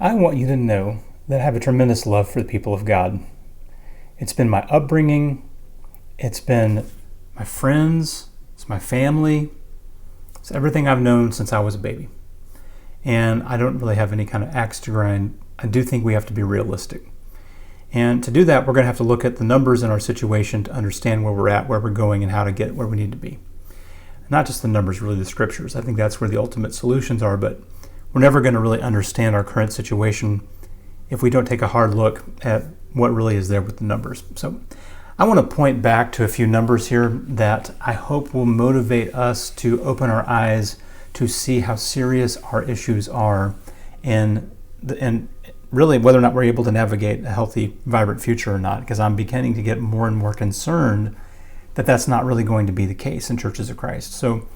I want you to know that I have a tremendous love for the people of God. It's been my upbringing, it's been my friends, it's my family, it's everything I've known since I was a baby. And I don't really have any kind of axe to grind. I do think we have to be realistic. And to do that, we're going to have to look at the numbers in our situation to understand where we're at, where we're going, and how to get where we need to be. Not just the numbers, really the scriptures. I think that's where the ultimate solutions are, but we're never going to really understand our current situation if we don't take a hard look at what really is there with the numbers. So I want to point back to a few numbers here that I hope will motivate us to open our eyes to see how serious our issues are and really whether or not we're able to navigate a healthy, vibrant future or not, because I'm beginning to get more and more concerned that that's not really going to be the case in churches of Christ. So,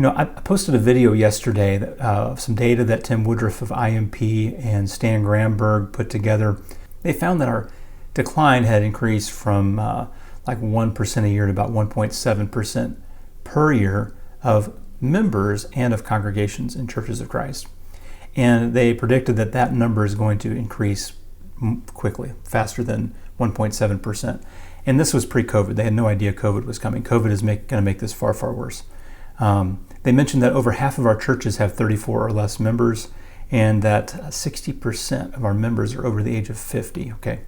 I posted a video yesterday of some data that Tim Woodruff of IMP and Stan Gramberg put together. They found that our decline had increased from like 1% a year to about 1.7% per year of members and of congregations in churches of Christ. And they predicted that that number is going to increase quickly, faster than 1.7%. And this was pre-COVID. They had no idea COVID was coming. COVID is going to make this far, far worse. They mentioned that over half of our churches have 34 or less members, and that 60% of our members are over the age of 50. Okay,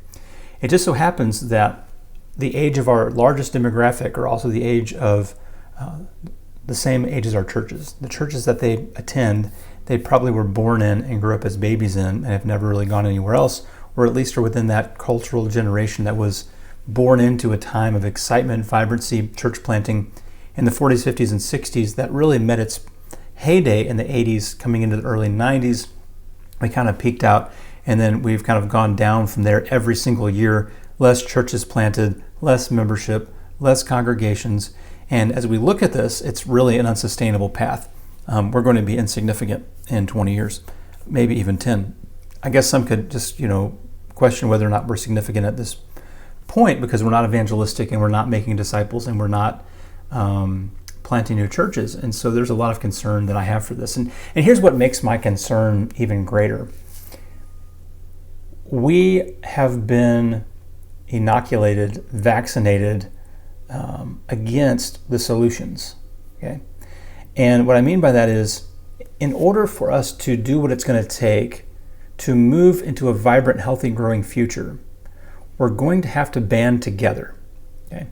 it just so happens that the age of our largest demographic are also the age of the same age as our churches. The churches that they attend, they probably were born in and grew up as babies in and have never really gone anywhere else, or at least are within that cultural generation that was born into a time of excitement, vibrancy, church planting in the 40s, 50s, and 60s that really met its heyday in the 80s, coming into the early 90s. We kind of peaked out, and then we've kind of gone down from there every single year. Less churches planted, less membership, less congregations. And as we look at this, it's really an unsustainable path. We're going to be insignificant in 20 years, maybe even 10. I guess some could just, question whether or not we're significant at this point because we're not evangelistic and we're not making disciples and we're not planting new churches. And so there's a lot of concern that I have for this. And here's what makes my concern even greater. We have been inoculated, vaccinated against the solutions. Okay? And what I mean by that is, in order for us to do what it's going to take to move into a vibrant, healthy, growing future, we're going to have to band together. Okay?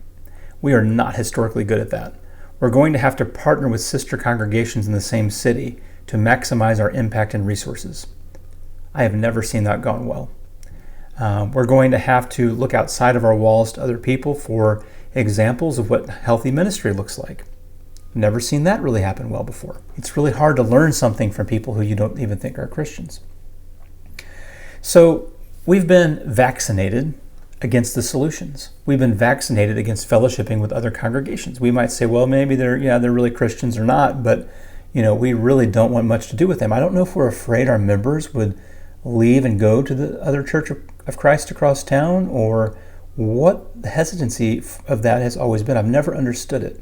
We are not historically good at that. We're going to have to partner with sister congregations in the same city to maximize our impact and resources. I have never seen that gone well. We're going to have to look outside of our walls to other people for examples of what healthy ministry looks like. Never seen that really happen well before. It's really hard to learn something from people who you don't even think are Christians. So we've been vaccinated against the solutions. We've been vaccinated against fellowshipping with other congregations. We might say, well, maybe they're really Christians or not, but we really don't want much to do with them. I don't know if we're afraid our members would leave and go to the other Church of Christ across town, or what the hesitancy of that has always been. I've never understood it.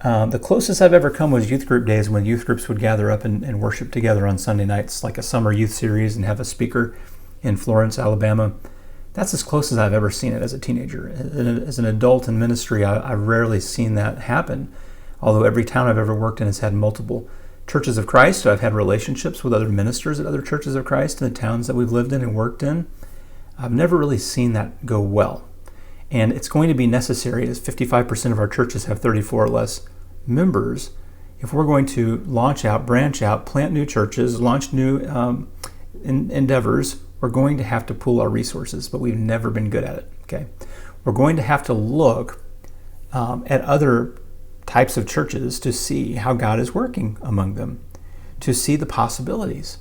The closest I've ever come was youth group days, when youth groups would gather up and worship together on Sunday nights, like a summer youth series, and have a speaker in Florence, Alabama. That's as close as I've ever seen it as a teenager. As an adult in ministry, I've rarely seen that happen, although every town I've ever worked in has had multiple churches of Christ. So I've had relationships with other ministers at other churches of Christ in the towns that we've lived in and worked in. I've never really seen that go well. And it's going to be necessary, as 55% of our churches have 34 or less members, if we're going to launch out, branch out, plant new churches, launch new endeavors, we're going to have to pool our resources, but we've never been good at it. Okay, we're going to have to look at other types of churches to see how God is working among them, to see the possibilities.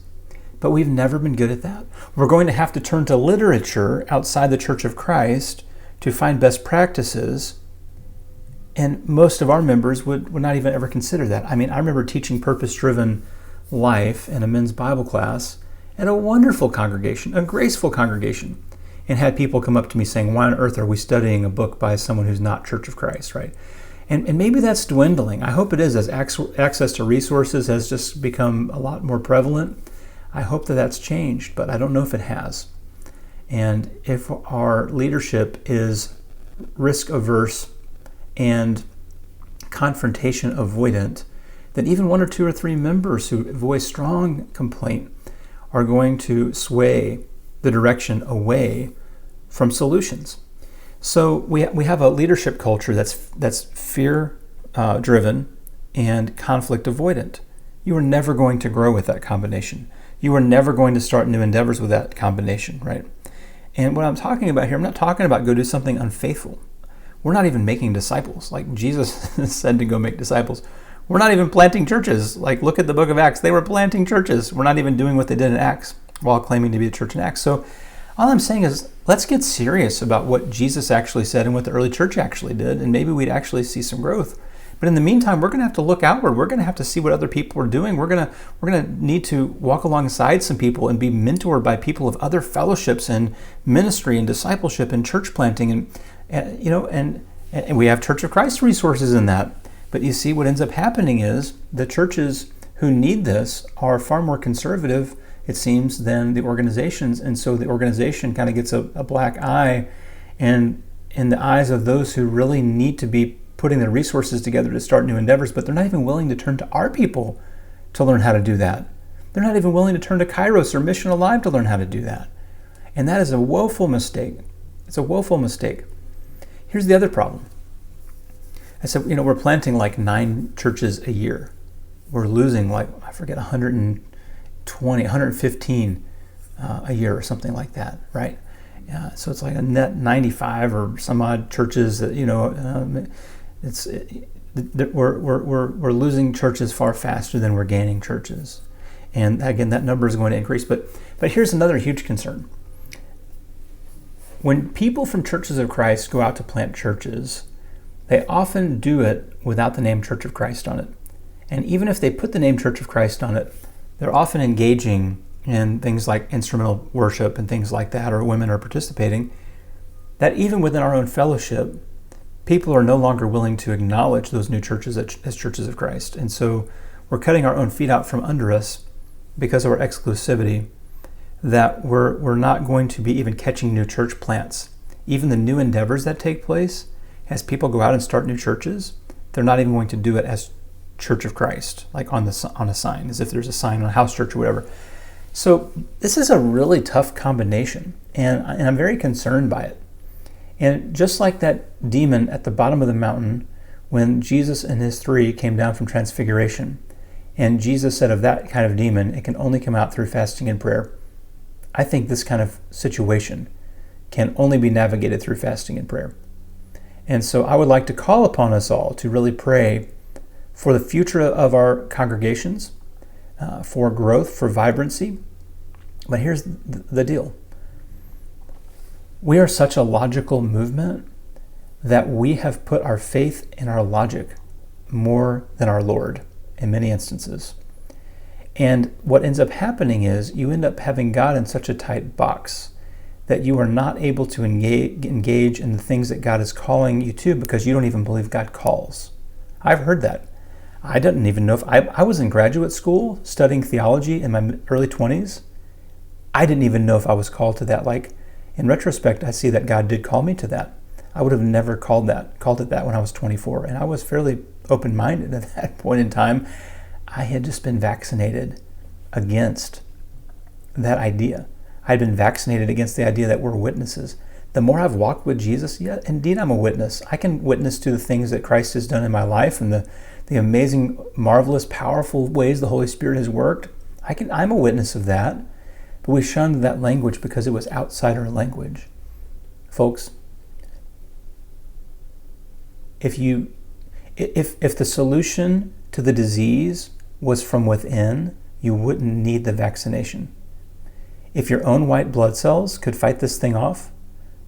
But we've never been good at that. We're going to have to turn to literature outside the Church of Christ to find best practices, and most of our members would not even ever consider that. I mean, I remember teaching purpose-driven life in a men's Bible class at a wonderful congregation, a graceful congregation, and had people come up to me saying, why on earth are we studying a book by someone who's not Church of Christ, right? And maybe that's dwindling. I hope it is, as access to resources has just become a lot more prevalent. I hope that that's changed, but I don't know if it has. And if our leadership is risk averse and confrontation avoidant, then even one or two or three members who voice strong complaint are going to sway the direction away from solutions. So we have a leadership culture that's fear driven and conflict avoidant. You are never going to grow with that combination. You are never going to start new endeavors with that combination, right? And what I'm talking about here, I'm not talking about go do something unfaithful. We're not even making disciples. Like Jesus said to go make disciples. We're not even planting churches. Like, look at the book of Acts. They were planting churches. We're not even doing what they did in Acts while claiming to be a church in Acts. So all I'm saying is, let's get serious about what Jesus actually said and what the early church actually did, and maybe we'd actually see some growth. But in the meantime, we're going to have to look outward. We're going to have to see what other people are doing. We're going to need to walk alongside some people and be mentored by people of other fellowships and ministry and discipleship and church planting, and we have Church of Christ resources in that. But you see, what ends up happening is the churches who need this are far more conservative, it seems, than the organizations. And so the organization kind of gets a black eye and in the eyes of those who really need to be putting their resources together to start new endeavors, but they're not even willing to turn to our people to learn how to do that. They're not even willing to turn to Kairos or Mission Alive to learn how to do that. And that is a woeful mistake. It's a woeful mistake. Here's the other problem. I said, we're planting like 9 churches a year. We're losing 120, 115 a year or something like that, right? So it's like a net 95 or some odd churches that, we're losing churches far faster than we're gaining churches. And again, that number is going to increase. But here's another huge concern. When people from Churches of Christ go out to plant churches, they often do it without the name Church of Christ on it. And even if they put the name Church of Christ on it, they're often engaging in things like instrumental worship and things like that, or women are participating, that even within our own fellowship, people are no longer willing to acknowledge those new churches as Churches of Christ. And so we're cutting our own feet out from under us because of our exclusivity, that we're not going to be even catching new church plants. Even the new endeavors that take place, as people go out and start new churches, they're not even going to do it as Church of Christ, like on a sign, as if there's a sign on a house church or whatever. So this is a really tough combination, and I'm very concerned by it. And just like that demon at the bottom of the mountain, when Jesus and his 3 came down from Transfiguration, and Jesus said of that kind of demon, it can only come out through fasting and prayer. I think this kind of situation can only be navigated through fasting and prayer. And so I would like to call upon us all to really pray for the future of our congregations, for growth, for vibrancy. But here's the deal. We are such a logical movement that we have put our faith in our logic more than our Lord in many instances. And what ends up happening is you end up having God in such a tight box that you are not able to engage in the things that God is calling you to, because you don't even believe God calls. I've heard that. I didn't even know if I was in graduate school studying theology in my early 20s. I didn't even know if I was called to that. Like, in retrospect, I see that God did call me to that. I would have never called it that when I was 24, and I was fairly open-minded at that point in time. I had just been vaccinated against that idea. I'd been vaccinated against the idea that we're witnesses. The more I've walked with Jesus, yeah, indeed I'm a witness. I can witness to the things that Christ has done in my life and the amazing, marvelous, powerful ways the Holy Spirit has worked. I'm a witness of that. But we shunned that language because it was outsider language. Folks, if the solution to the disease was from within, you wouldn't need the vaccination. If your own white blood cells could fight this thing off,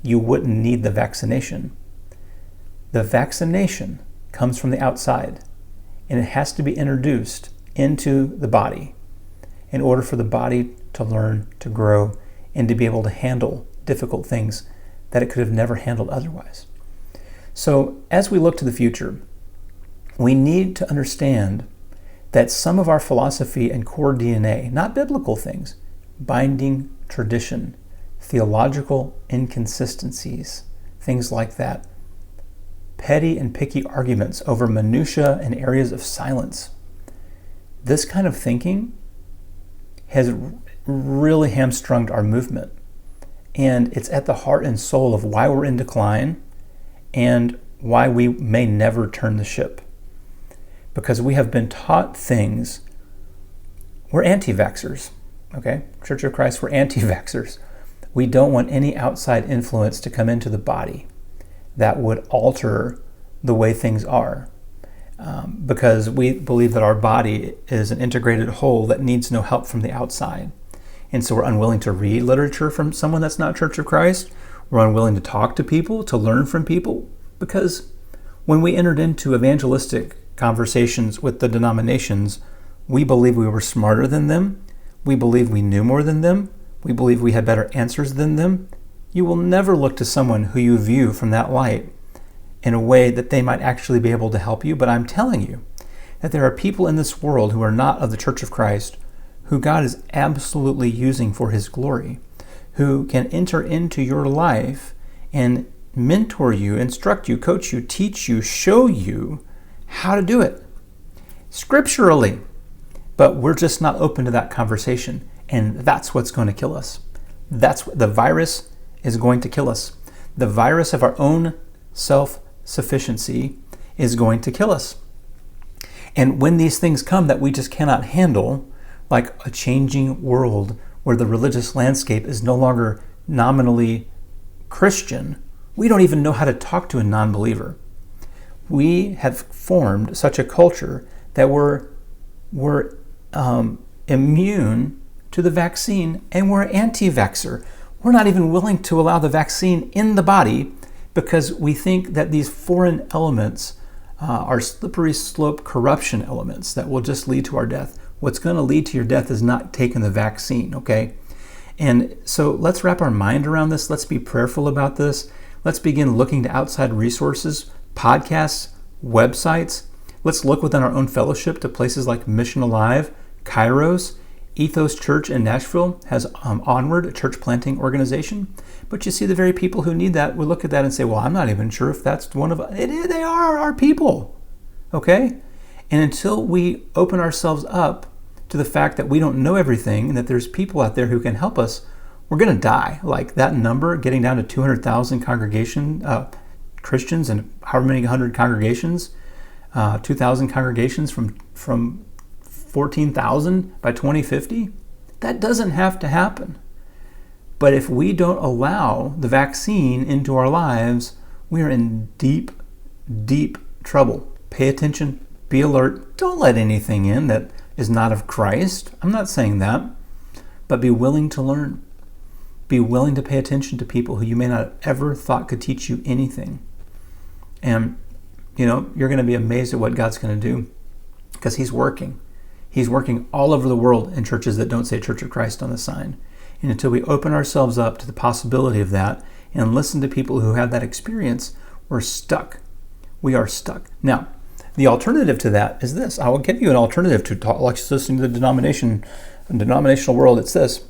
you wouldn't need the vaccination. The vaccination comes from the outside, and it has to be introduced into the body in order for the body to learn, to grow, and to be able to handle difficult things that it could have never handled otherwise. So as we look to the future, we need to understand that some of our philosophy and core DNA, not biblical things, binding tradition, theological inconsistencies, things like that, petty and picky arguments over minutia and areas of silence. This kind of thinking has really hamstrung our movement. And it's at the heart and soul of why we're in decline and why we may never turn the ship. Because we have been taught things. We're anti-vaxxers, okay? Church of Christ, we're anti-vaxxers. We don't want any outside influence to come into the body that would alter the way things are. Because we believe that our body is an integrated whole that needs no help from the outside. And so we're unwilling to read literature from someone that's not Church of Christ. We're unwilling to talk to people, to learn from people. Because when we entered into evangelistic conversations with the denominations, we believed we were smarter than them. We believed we knew more than them. We believed we had better answers than them. You will never look to someone who you view from that light in a way that they might actually be able to help you. But I'm telling you that there are people in this world who are not of the Church of Christ who God is absolutely using for His glory, who can enter into your life and mentor you, instruct you, coach you, teach you, show you how to do it scripturally. But we're just not open to that conversation. And that's what's going to kill us. That's what the virus is going to kill us. The virus of our own self-sufficiency is going to kill us. And when these things come that we just cannot handle, like a changing world where the religious landscape is no longer nominally Christian, we don't even know how to talk to a non-believer. We have formed such a culture that we're immune to the vaccine, and we're anti-vaxxer. We're not even willing to allow the vaccine in the body because we think that these foreign elements are slippery slope corruption elements that will just lead to our death. What's going to lead to your death is not taking the vaccine, okay? And so let's wrap our mind around this. Let's be prayerful about this. Let's begin looking to outside resources, podcasts, websites. Let's look within our own fellowship to places like Mission Alive, Kairos, Ethos Church in Nashville has Onward, a church planting organization. But you see, the very people who need that will look at that and say, well, I'm not even sure if that's one of us. They are our people, okay? And until we open ourselves up to the fact that we don't know everything and that there's people out there who can help us, we're going to die. Like that number, getting down to 200,000 Christians and however many hundred congregations, 2,000 congregations from 14,000 by 2050, that doesn't have to happen. But if we don't allow the vaccine into our lives, we are in deep, deep trouble. Pay attention, be alert, don't let anything in that is not of Christ. I'm not saying that, but be willing to learn. Be willing to pay attention to people who you may not have ever thought could teach you anything. And, you're going to be amazed at what God's going to do because He's working. He's working all over the world in churches that don't say Church of Christ on the sign. And until we open ourselves up to the possibility of that and listen to people who have that experience, we're stuck. We are stuck. Now, the alternative to that is this. I will give you an alternative to listening to the denominational world. It's this.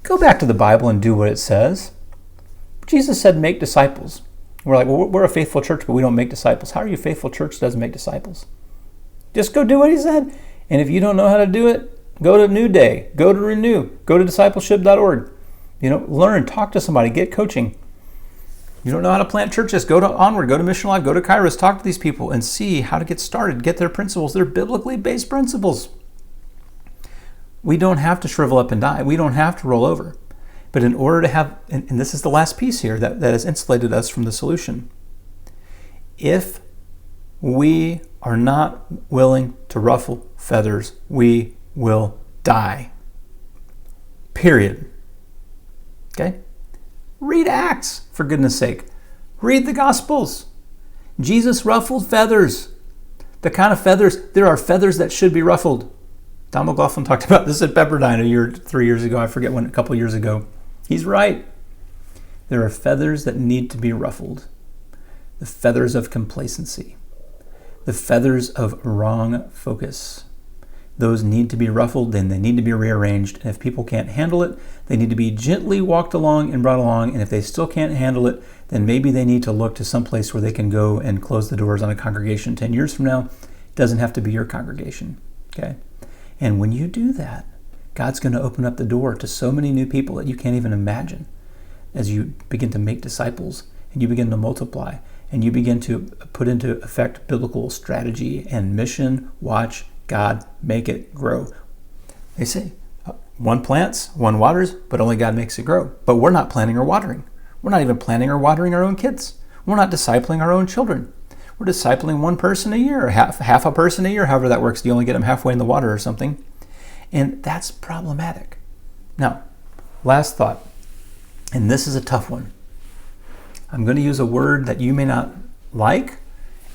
Go back to the Bible and do what it says. Jesus said, make disciples. We're like, well, we're a faithful church, but we don't make disciples. How are you a faithful church that doesn't make disciples? Just go do what He said. And if you don't know how to do it, go to New Day, go to Renew, go to discipleship.org. Learn, talk to somebody, get coaching. You don't know how to plant churches, go to Onward, go to Mission Life, go to Kairos, talk to these people and see how to get started, get their principles. They're biblically based principles. We don't have to shrivel up and die. We don't have to roll over. But in order to have, and this is the last piece here that has insulated us from the solution. If we are not willing to ruffle feathers, we will die. Period. Okay? Read Acts, for goodness sake. Read the Gospels. Jesus ruffled feathers. The kind of feathers, there are feathers that should be ruffled. Don McLaughlin talked about this at Pepperdine 3 years ago. I forget when, a couple years ago. He's right. There are feathers that need to be ruffled. The feathers of complacency. The feathers of wrong focus. those need to be ruffled, then they need to be rearranged. And if people can't handle it, they need to be gently walked along and brought along. And if they still can't handle it, then maybe they need to look to some place where they can go and close the doors on a congregation 10 years from now. It doesn't have to be your congregation, okay? And when you do that, God's going to open up the door to so many new people that you can't even imagine as you begin to make disciples and you begin to multiply and you begin to put into effect biblical strategy and mission. Watch God make it grow. They say, one plants, one waters, but only God makes it grow. But we're not planting or watering. We're not even planting or watering our own kids. We're not discipling our own children. We're discipling one person a year, or half a person a year, however that works. You only get them halfway in the water or something. And that's problematic. Now, last thought, and this is a tough one. I'm going to use a word that you may not like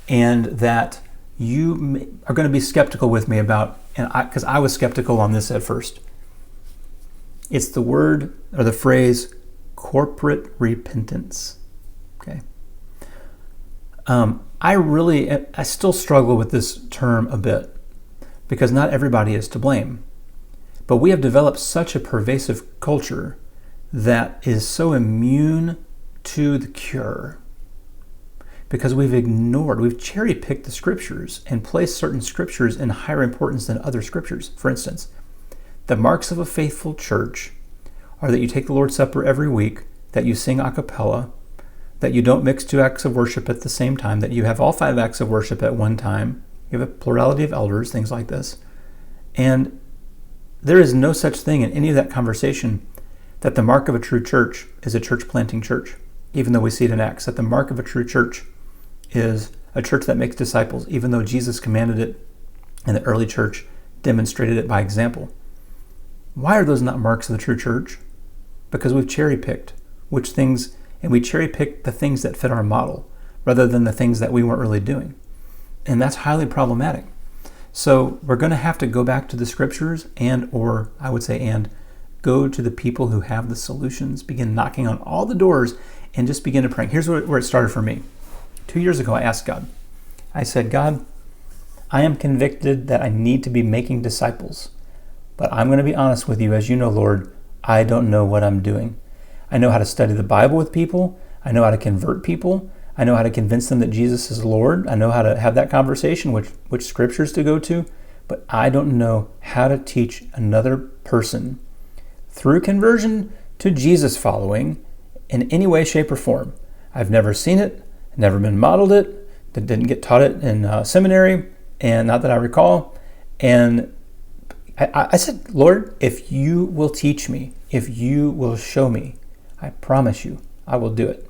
and that you are going to be skeptical with me about, and because I was skeptical on this at first. It's the word or the phrase corporate repentance. Okay. I still struggle with this term a bit because not everybody is to blame. But we have developed such a pervasive culture that is so immune to the cure because we've cherry-picked the scriptures and placed certain scriptures in higher importance than other scriptures. For instance, the marks of a faithful church are that you take the Lord's Supper every week, that you sing a cappella, that you don't mix 2 acts of worship at the same time, that you have all 5 acts of worship at one time, you have a plurality of elders, things like this. And there is no such thing in any of that conversation that the mark of a true church is a church planting church, even though we see it in Acts, that the mark of a true church is a church that makes disciples, even though Jesus commanded it and the early church demonstrated it by example. Why are those not marks of the true church? Because we've cherry-picked which things, and we cherry-picked the things that fit our model rather than the things that we weren't really doing. And that's highly problematic. So we're going to have to go back to the scriptures and go to the people who have the solutions, begin knocking on all the doors and just begin to pray. Here's where it started for me. 2 years ago, I asked God. I said, God, I am convicted that I need to be making disciples, but I'm going to be honest with you. As you know, Lord, I don't know what I'm doing. I know how to study the Bible with people. I know how to convert people. I know how to convince them that Jesus is Lord. I know how to have that conversation, which scriptures to go to, but I don't know how to teach another person through conversion to Jesus following in any way, shape, or form. I've never seen it, never been modeled it, didn't get taught it in seminary, and not that I recall. And I said, Lord, if you will teach me, if you will show me, I promise you, I will do it.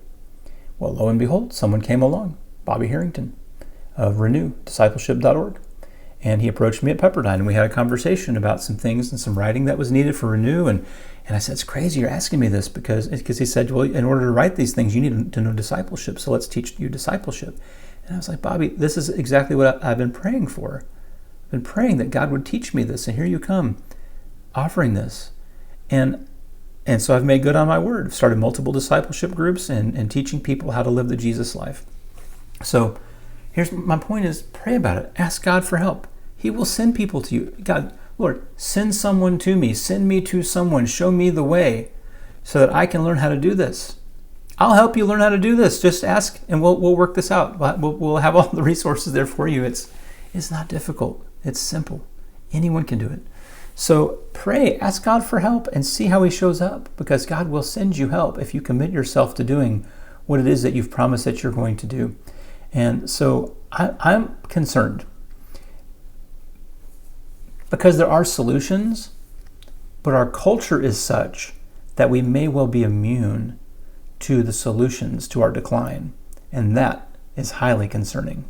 Well, lo and behold, someone came along, Bobby Harrington of renewdiscipleship.org. And he approached me at Pepperdine, and we had a conversation about some things and some writing that was needed for Renew. And I said, it's crazy you're asking me this because he said, well, in order to write these things, you need to know discipleship. So let's teach you discipleship. And I was like, Bobby, this is exactly what I've been praying for. I've been praying that God would teach me this. And here you come offering this. And so I've made good on my word. I've started multiple discipleship groups and teaching people how to live the Jesus life. So here's my point is pray about it. Ask God for help. He will send people to you. God, Lord, send someone to me. Send me to someone. Show me the way so that I can learn how to do this. I'll help you learn how to do this. Just ask and we'll work this out. We'll have all the resources there for you. It's not difficult. It's simple. Anyone can do it. So pray, ask God for help and see how he shows up, because God will send you help if you commit yourself to doing what it is that you've promised that you're going to do. And so I'm concerned because there are solutions, but our culture is such that we may well be immune to the solutions to our decline. And that is highly concerning.